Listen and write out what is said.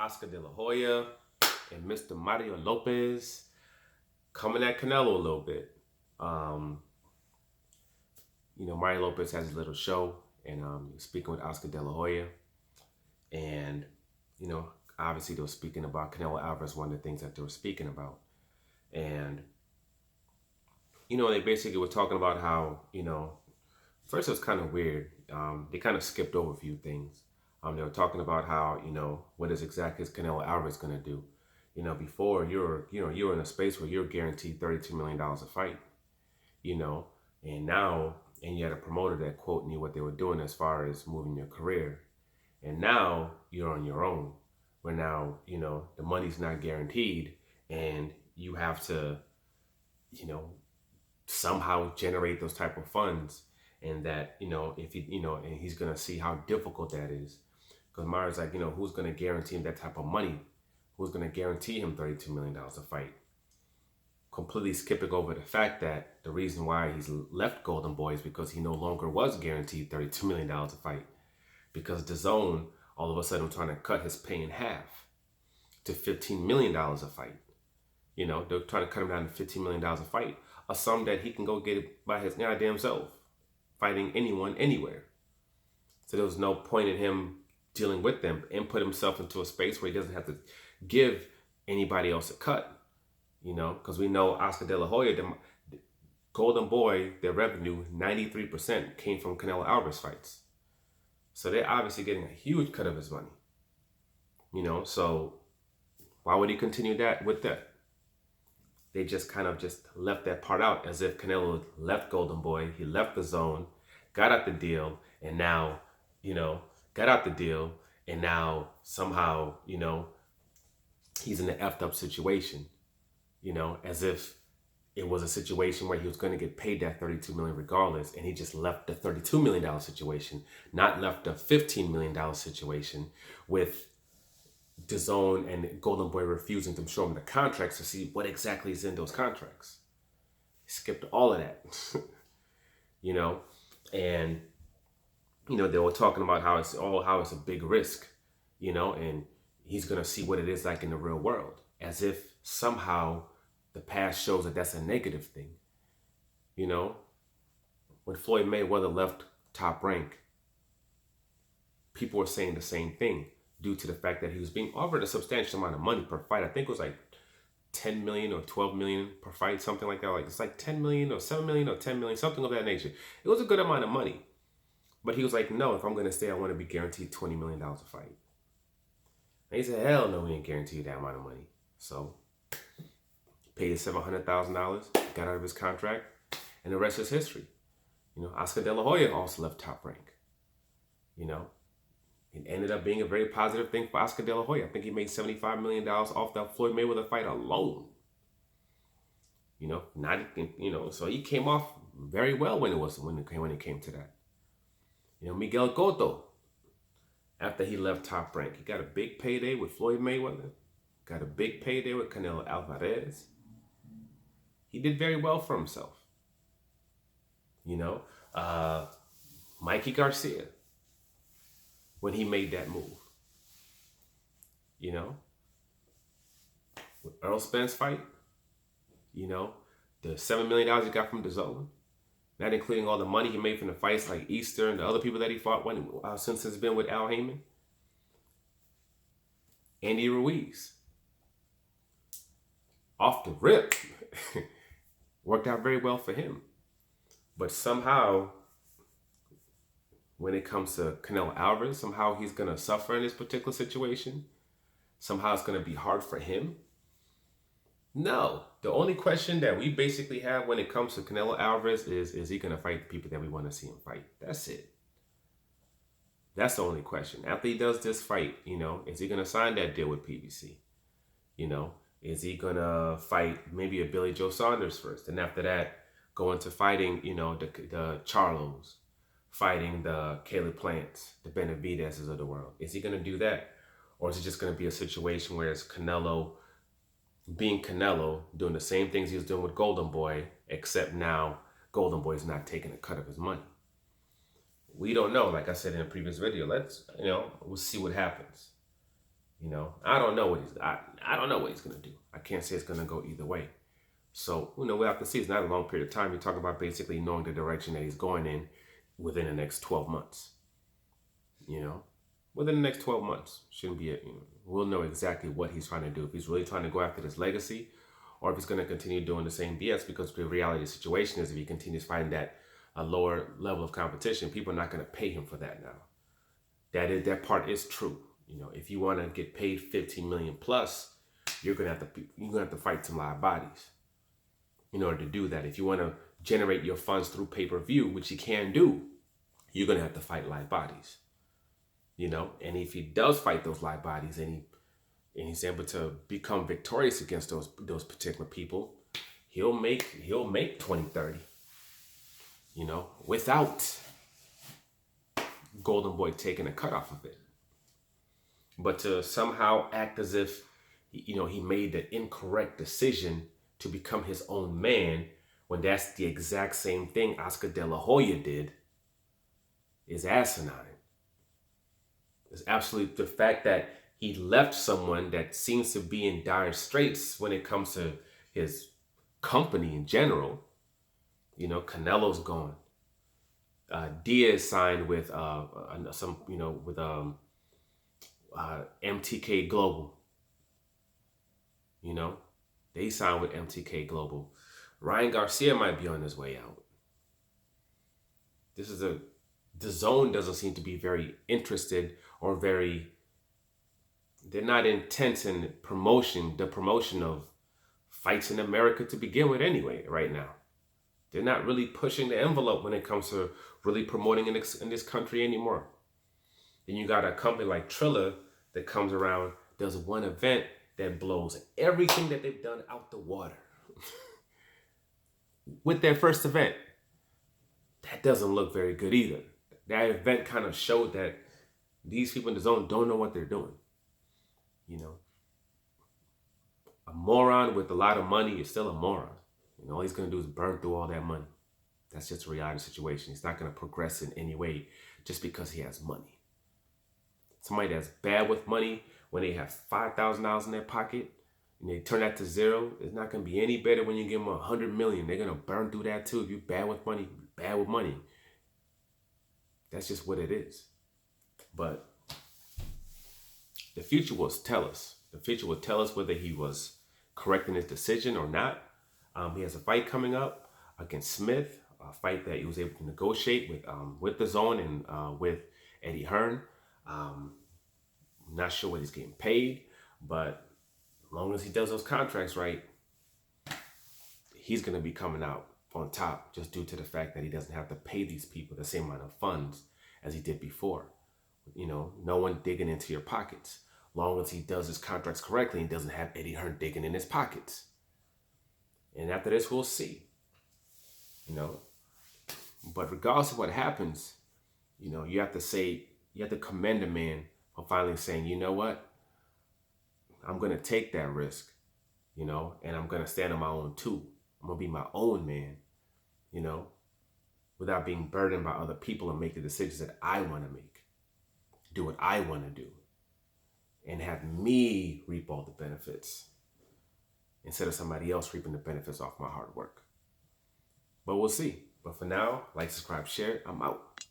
Oscar Delahoya and Mr. Mario Lopez coming at Canelo a little bit. Um, Mario Lopez has a little show, and speaking with Oscar Delahoya, and you know, obviously they were speaking about Canelo Alvarez. One of the things that they were speaking about, and they basically were talking about how first it was kind of weird. They kind of skipped over a few things. They were talking about how what is exactly is Canelo Alvarez going to do. Before you're in a space where you're guaranteed $32 million a fight. You know, and now you had a promoter that quote knew what they were doing as far as moving your career, and now you're on your own. Where now the money's not guaranteed, and you have to you know somehow generate those type of funds, and that if and he's gonna see how difficult that is, because Mario's like, who's gonna guarantee him that type of money? Who's gonna guarantee him $32 million a fight? Completely skipping over the fact that the reason why he's left Golden Boy is because he no longer was guaranteed $32 million a fight, because DAZN all of a sudden trying to cut his pay in half to $15 million a fight. They're trying to cut him down to $15 million a fight, a sum that he can go get it by his goddamn self, fighting anyone, anywhere. So there was no point in him dealing with them and put himself into a space where he doesn't have to give anybody else a cut. Because we know Oscar De La Hoya, the Golden Boy, their revenue, 93% came from Canelo Alvarez fights. So they're obviously getting a huge cut of his money. So why would he continue that with that? They just kind of just left that part out, as if Canelo left Golden Boy, he left the zone, got out the deal, and now, somehow, he's in an effed up situation, as if it was a situation where he was going to get paid that $32 million regardless, and he just left the $32 million situation, not left the $15 million situation with DAZN and Golden Boy refusing to show him the contracts to see what exactly is in those contracts. He skipped all of that, and they were talking about how it's a big risk, and he's gonna see what it is like in the real world, as if somehow the past shows that that's a negative thing. When Floyd Mayweather left Top Rank, people were saying the same thing, due to the fact that he was being offered a substantial amount of money per fight. I think it was like 10 million or 12 million per fight, something like that. Like it's like 10 million or 7 million or 10 million, something of that nature. It was a good amount of money. But he was like, no, if I'm going to stay, I want to be guaranteed $20 million a fight. And he said, hell no, we ain't guaranteed that amount of money. So paid $700,000, got out of his contract, and the rest is history. Oscar De La Hoya also left Top Rank. It ended up being a very positive thing for Oscar De La Hoya. I think he made $75 million off that Floyd Mayweather fight alone. So he came off very well when it came to that. Miguel Cotto, after he left Top Rank, he got a big payday with Floyd Mayweather, got a big payday with Canelo Alvarez. He did very well for himself. Mikey Garcia, when he made that move. With Earl Spence fight, the $7 million he got from DAZN, not including all the money he made from the fights like Easter and the other people that he fought since he's been with Al Heyman. Andy Ruiz, off the rip, worked out very well for him. But somehow, when it comes to Canelo Alvarez, somehow he's going to suffer in this particular situation. Somehow it's going to be hard for him. No. The only question that we basically have when it comes to Canelo Alvarez is he going to fight the people that we want to see him fight? That's it. That's the only question. After he does this fight, is he going to sign that deal with PBC? Is he going to fight maybe a Billy Joe Saunders first? And after that, go into fighting, the Charlos, fighting the Caleb Plants, the Benavidez's of the world. Is he going to do that? Or is it just going to be a situation where it's Canelo being Canelo, doing the same things he was doing with Golden Boy, except now Golden Boy is not taking a cut of his money? We don't know. Like I said in a previous video, we'll see what happens. I don't know what I don't know what he's gonna do. I can't say it's gonna go either way. So, we have to see. It's not a long period of time. You're talking about basically knowing the direction that he's going in within the next 12 months. You know, within the next 12 months, shouldn't be we'll know exactly what he's trying to do. If he's really trying to go after this legacy, or if he's going to continue doing the same BS, because the reality of the situation is if he continues finding that a lower level of competition, people are not going to pay him for that now. That part is true. If you want to get paid 15 million plus, you're gonna have to fight some live bodies in order to do that. If you want to generate your funds through pay-per-view, which you can do, you're gonna have to fight live bodies. And if he does fight those live bodies and he's able to become victorious against those particular people, he'll make 20, 30. Without Golden Boy taking a cut off of it. But to somehow act as if he made the incorrect decision to become his own man, when that's the exact same thing Oscar De La Hoya did, is asinine. It's absolutely the fact that he left someone that seems to be in dire straits when it comes to his company in general. Canelo's gone. Diaz signed with MTK Global. They signed with MTK Global. Ryan Garcia might be on his way out. The zone doesn't seem to be very interested or they're not intense in the promotion of fights in America to begin with anyway, right now. They're not really pushing the envelope when it comes to really promoting in this country anymore. Then you got a company like Triller that comes around, does one event that blows everything that they've done out the water. With their first event, that doesn't look very good either. That event kind of showed that these people in the zone don't know what they're doing. A moron with a lot of money is still a moron. All he's going to do is burn through all that money. That's just a reality situation. He's not going to progress in any way just because he has money. Somebody that's bad with money, when they have $5,000 in their pocket and they turn that to zero, it's not going to be any better when you give them $100 million. They're going to burn through that too. If you're bad with money, bad with money. That's just what it is. But the future will tell us. The future will tell us whether he was correct in his decision or not. He has a fight coming up against Smith, a fight that he was able to negotiate with the zone and with Eddie Hearn. I'm not sure what he's getting paid, but as long as he does those contracts right, he's going to be coming out on top just due to the fact that he doesn't have to pay these people the same amount of funds as he did before. No one digging into your pockets. As long as he does his contracts correctly and doesn't have Eddie Hearn digging in his pockets. And after this, we'll see. But regardless of what happens, you have to commend a man for finally saying, you know what? I'm going to take that risk, and I'm going to stand on my own too. I'm going to be my own man, without being burdened by other people and make the decisions that I want to make, do what I want to do, and have me reap all the benefits instead of somebody else reaping the benefits off my hard work. But we'll see. But for now, like, subscribe, share. I'm out.